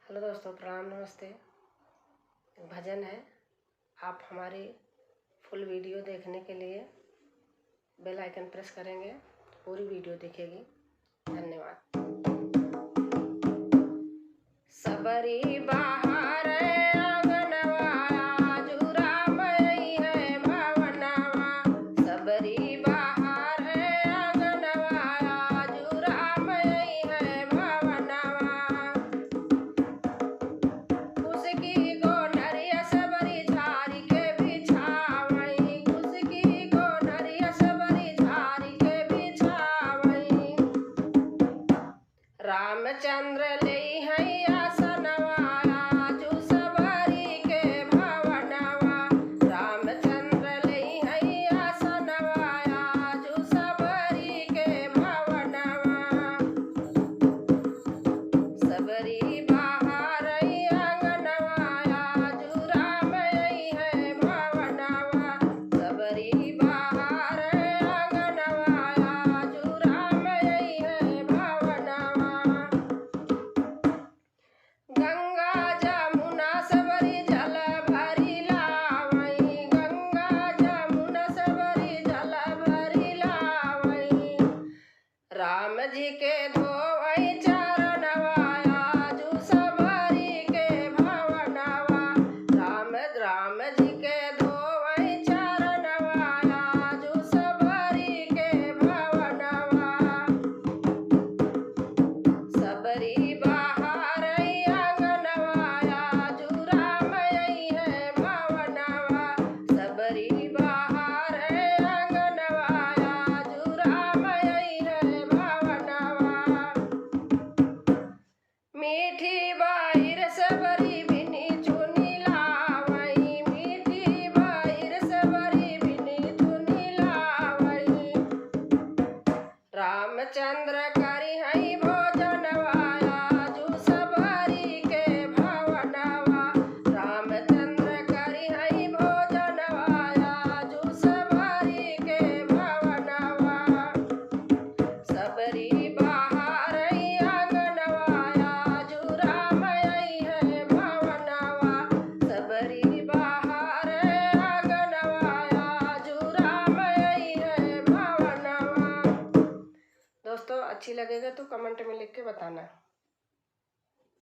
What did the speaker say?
Hello दोस्तों, प्रणाम, नमस्ते। एक भजन है। आप हमारी फुल वीडियो देखने के लिए बेल आइकन प्रेस करेंगे, पूरी वीडियो दिखेगी। धन्यवाद। सबरी बाहर आंगनवा, जुरा मई है भवनवा। सबरी बाहर आंगनवा, जुरा मई है भवनवा। उसकी गोनरिया सबरी झारी के बिछावई, उसकी गोनरिया सबरी झारी के बिछावई। रामचंद्र ले है आसनवा, आजू सबरी के भवनवा। रामचंद्र ले है आसनवा, आजू सबरी के भवनवा। सबरी बाहर आंगनवा, आजू राम है भवनवा। सबरी बाहर आंगनवा, आजू राम है भवनवा। गंगा जमुना सबरी जल भरी लावई, गंगा जमुना सबरी जल भरी लावई। राम जी के धोवई चरणवा, आजू सबरी के भवनवा। राम जी के धोवई चरणवा, आजू सबरी के भवनवा। सबरी बाहर आंगनवा, आजू राम है भवनवा। सबरी बाहर आंगनवा, आजू राम है भवनवा। मीठी बाहिर सबरी बिनी चुनी लावई, मीठी बाहिर सबरी बिनी चुनी लावई। रामचंद्र करी हई भोजनवा, आजू सबरी के भवनवा। रामचंद्र करी हई भोजनवा, आजू सबरी के भवनवा। सबरी बाहर आंगनवा, आजू राम है भवनवा। सबरी बाहर आंगनवा, आजू राम है भवनवा। दोस्तों, अच्छी लगेगा तो कमेंट में लिख के बताना।